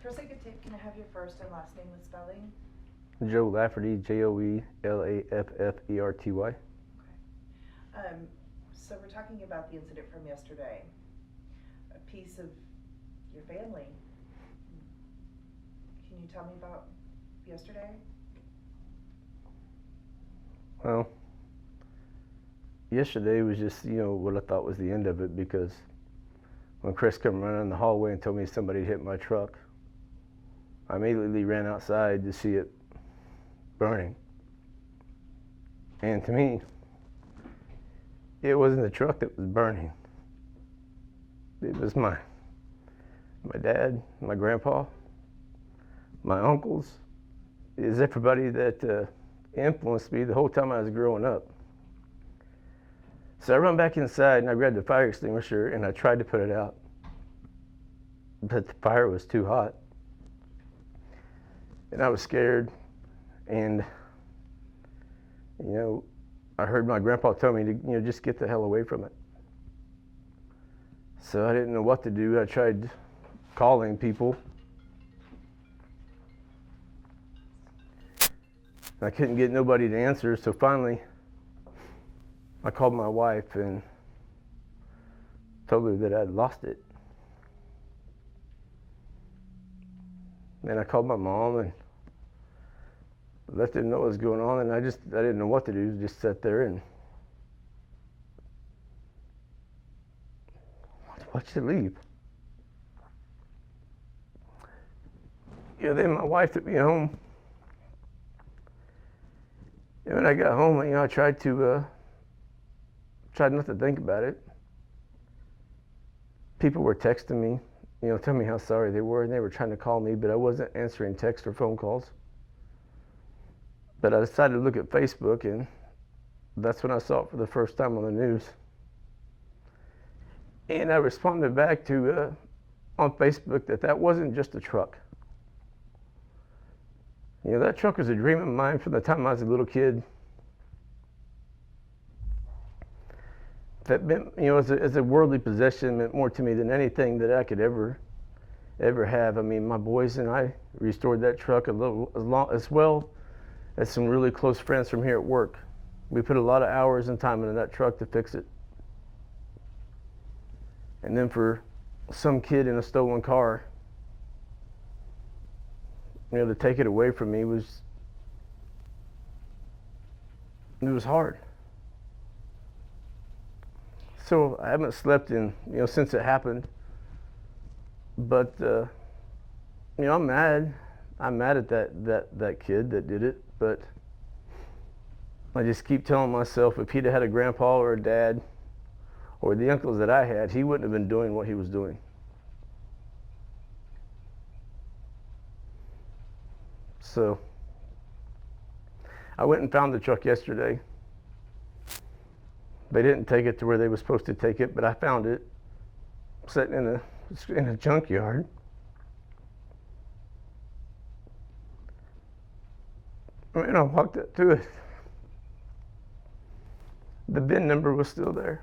For sake of tape, can I have your first and last name with spelling? Joe Lafferty, Joelafferty. Okay. So we're talking about the incident from yesterday. A piece of your family. Can you tell me about yesterday? Well, yesterday was just, what I thought was the end of it, because when Chris came running in the hallway and told me somebody hit my truck, I immediately ran outside to see it burning. And to me, it wasn't the truck that was burning. It was my dad, my grandpa, my uncles. It was everybody that influenced me the whole time I was growing up. So I run back inside and I grabbed the fire extinguisher and I tried to put it out. But the fire was too hot. And I was scared. And, I heard my grandpa tell me to, just get the hell away from it. So I didn't know what to do. I tried calling people. I couldn't get nobody to answer, so finally I called my wife and told her that I'd lost it. Then I called my mom and let them know what was going on, and I didn't know what to do. Just sat there and watched it leave. Then my wife took me home. And when I got home, I tried not to think about it. People were texting me, telling me how sorry they were, and they were trying to call me, but I wasn't answering text or phone calls. But I decided to look at Facebook, and that's when I saw it for the first time on the news. And I responded back to on Facebook that wasn't just a truck. That truck was a dream of mine from the time I was a little kid. That meant, as a worldly possession, meant more to me than anything that I could ever have. I mean, my boys and I restored that truck as well as some really close friends from here at work. We put a lot of hours and time into that truck to fix it. And then for some kid in a stolen car, to take it away from me was hard. So I haven't slept since it happened. But I'm mad. I'm mad at that kid that did it. But I just keep telling myself, if he'd have had a grandpa or a dad or the uncles that I had, he wouldn't have been doing what he was doing. So I went and found the truck yesterday. They didn't take it to where they were supposed to take it, but I found it sitting in a junkyard. And I walked up to it. The VIN number was still there.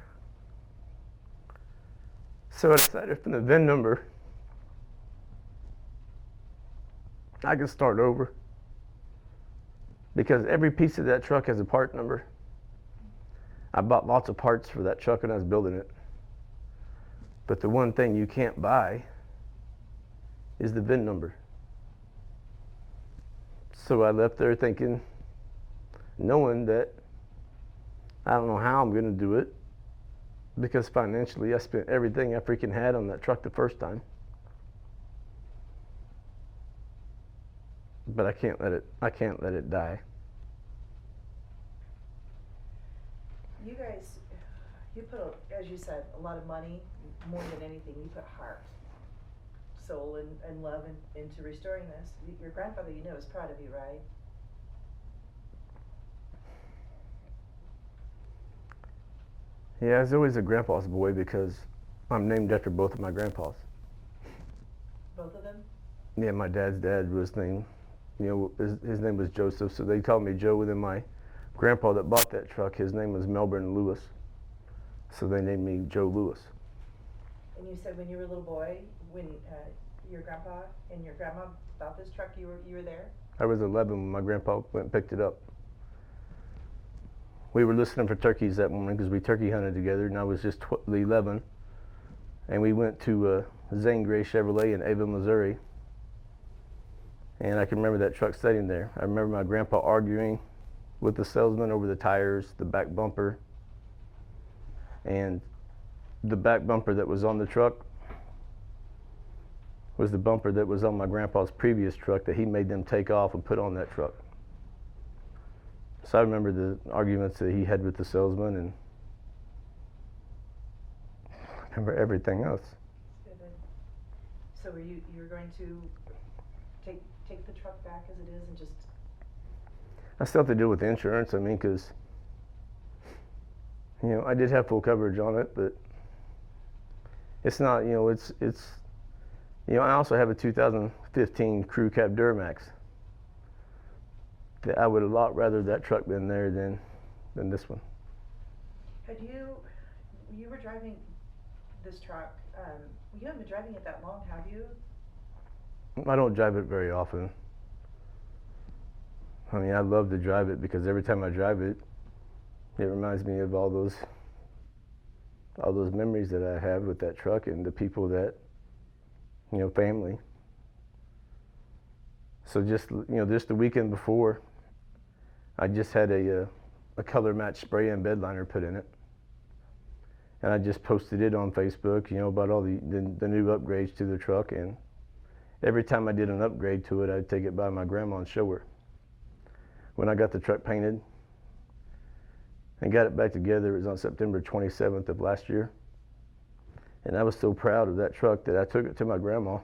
So I decided from the VIN number, I could start over. Because every piece of that truck has a part number. I bought lots of parts for that truck when I was building it. But the one thing you can't buy is the VIN number. So I left there thinking, knowing that I don't know how I'm going to do it, because financially I spent everything I freaking had on that truck the first time. But I can't let it die. You guys, you put, as you said, a lot of money, more than anything, you put heart, soul, and love into restoring this. Your grandfather, is proud of you, right? Yeah, I was always a grandpa's boy because I'm named after both of my grandpas. Both of them? Yeah, my dad's dad was named, his name was Joseph, so they called me Joe. And then my grandpa that bought that truck, his name was Melbourne Lewis, so they named me Joe Lewis. And you said when you were a little boy, when your grandpa and your grandma bought this truck? You were there? I was 11 when my grandpa went and picked it up. We were listening for turkeys that morning because we turkey hunted together, and I was just 11. And we went to Zane Gray Chevrolet in Ava, Missouri. And I can remember that truck sitting there. I remember my grandpa arguing with the salesman over the tires, the back bumper. And the back bumper that was on the truck was the bumper that was on my grandpa's previous truck that he made them take off and put on that truck. So I remember the arguments that he had with the salesman, and I remember everything else. So you're going to take the truck back as it is and just... I still have to deal with the insurance, I mean, because, you know, I did have full coverage on it, but it's not, you know, it's, you know, I also have a 2015 Crew Cab Duramax that I would a lot rather that truck been there than this one. Had you were driving this truck, you haven't been driving it that long, have you? I don't drive it very often. I mean, I love to drive it because every time I drive it, it reminds me of all those memories that I have with that truck and the people that, you know, family. So just, you know, just the weekend before, I just had a color match spray and bed liner put in it. And I just posted it on Facebook, you know, about all the new upgrades to the truck. And every time I did an upgrade to it, I'd take it by my grandma and show her. When I got the truck painted and got it back together, it was on September 27th of last year. And I was so proud of that truck that I took it to my grandma.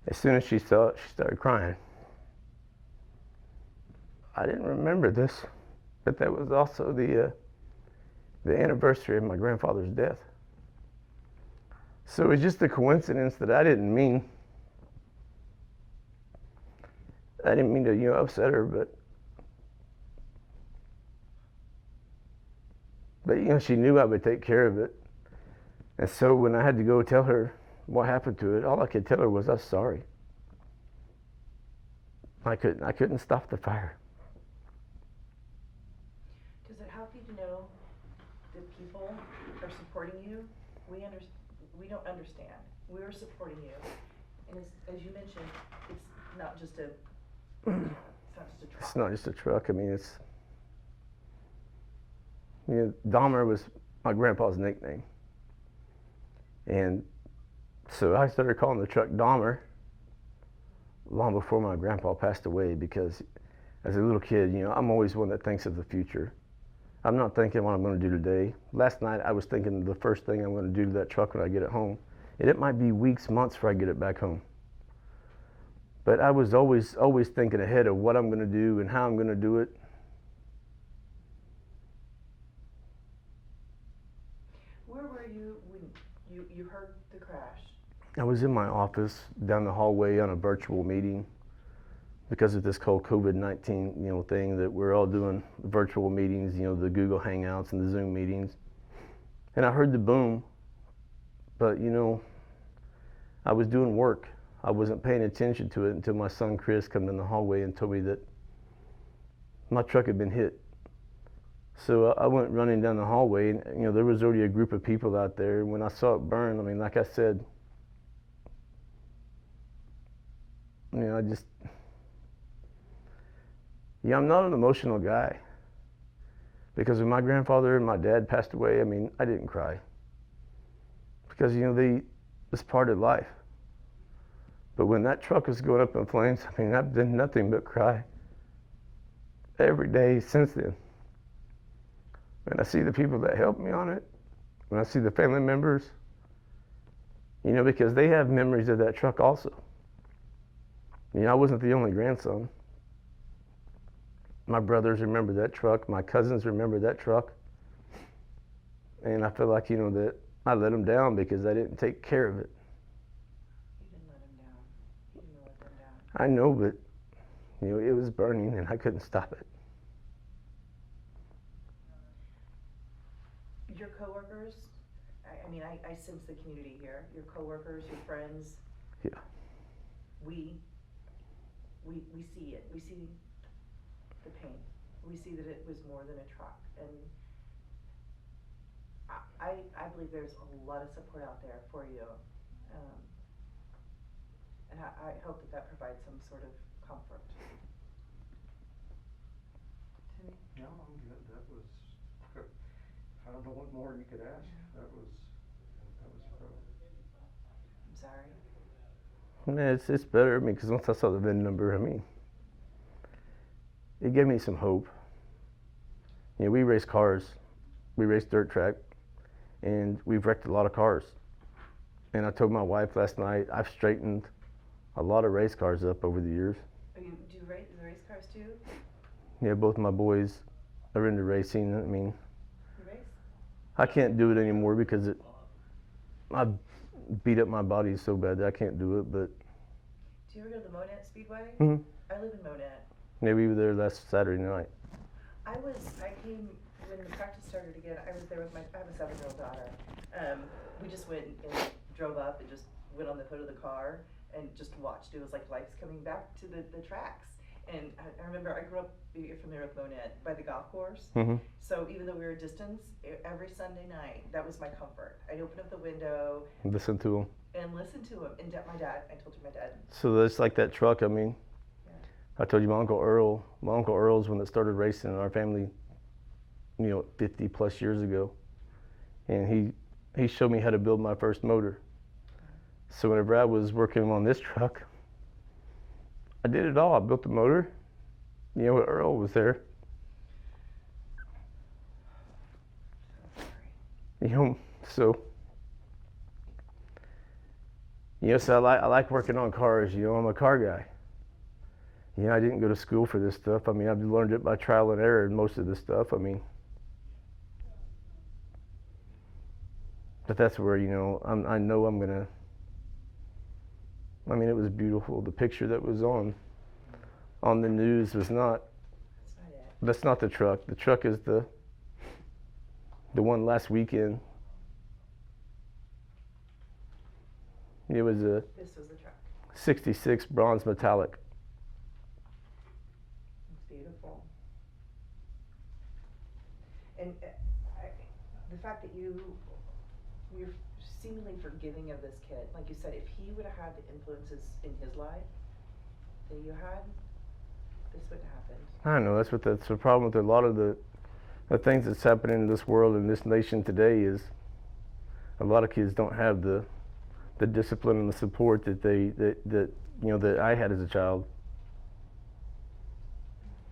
As soon as she saw it, she started crying. I didn't remember this, but that was also the anniversary of my grandfather's death. So it was just a coincidence that I didn't mean. I didn't mean to, you know, upset her, but you know, she knew I would take care of it. And so when I had to go tell her what happened to it, all I could tell her was, I'm sorry. I couldn't stop the fire. Does it help you to know that people are supporting you? We don't understand. We're supporting you. And as you mentioned, it's not just a truck. It's not just a truck. I mean, it's, you know, Dahmer was my grandpa's nickname. And so I started calling the truck Dahmer long before my grandpa passed away, because as a little kid, you know, I'm always one that thinks of the future. I'm not thinking what I'm going to do today. Last night I was thinking the first thing I'm going to do to that truck when I get it home. And it might be weeks, months before I get it back home. But I was always thinking ahead of what I'm going to do and how I'm going to do it. Where were you when you heard the crash? I was in my office down the hallway on a virtual meeting because of this whole COVID-19, you know, thing that we're all doing virtual meetings, you know, the Google Hangouts and the Zoom meetings. And I heard the boom, but you know, I was doing work. I wasn't paying attention to it until my son Chris came in the hallway and told me that my truck had been hit. So I went running down the hallway, and you know, there was already a group of people out there. And when I saw it burn, I mean, like I said, you know, I'm not an emotional guy. Because when my grandfather and my dad passed away, I mean, I didn't cry. Because, you know, it's part of life. But when that truck was going up in flames, I mean, I've done nothing but cry every day since then. When I see the people that helped me on it, when I see the family members, you know, because they have memories of that truck also. You know, I wasn't the only grandson. My brothers remember that truck. My cousins remember that truck. And I feel like, you know, that I let them down because I didn't take care of it. You didn't let them down. You didn't let them down. I know, but, you know, it was burning and I couldn't stop it. Your coworkers, I mean, I sense the community here. Your coworkers, your friends, Yeah. We see it. We see the pain. We see that it was more than a truck, and I believe there's a lot of support out there for you, and I hope that provides some sort of comfort. Timmy? No, I'm good. That was, I don't know what more you could ask. That was thorough. I'm sorry. Man, it's better. I mean, because once I saw the VIN number, I mean, it gave me some hope. You know, we race cars, we race dirt track, and we've wrecked a lot of cars. And I told my wife last night, I've straightened a lot of race cars up over the years. Do you race the race cars too? Yeah, both my boys are into racing. I mean, You race? I can't do it anymore because I beat up my body so bad that I can't do it. But Do you ever go to the Monette Speedway? Mhm. I live in Monette. maybe we were there last Saturday night. I came when the practice started again. I was there with I have a 7-year-old daughter. We just went and drove up and just went on the hood of the car and just watched. It was like life's coming back to the tracks. And I remember I grew up, you're familiar with Monette, by the golf course. Mm-hmm. So even though we were a distance, every Sunday night, that was my comfort. I'd open up the window Listen to them. and listen to him. And my dad, I told you my dad. So that's like that truck. I mean, Yeah. I told you my Uncle Earl. My Uncle Earl's one that started racing in our family, 50 plus years ago. And he showed me how to build my first motor. So whenever I was working on this truck, I did it all. I built the motor. Earl was there. So sorry. So I like working on cars. I'm a car guy. I didn't go to school for this stuff. I mean, I've learned it by trial and error, most of this stuff. I mean, but that's where I know I'm gonna. I mean, it was beautiful. The picture that was on the news was not. That's not it. That's not the truck. The truck is the one last weekend. It was a This was the truck. '66 bronze metallic. It's beautiful. And the fact that you're seemingly forgiving of this kid, like you said, if he would have had the influences in his life that you had, this wouldn't have happened. I know that's the problem with a lot of the things that's happening in this world and this nation today is a lot of kids don't have the discipline and the support that I had as a child.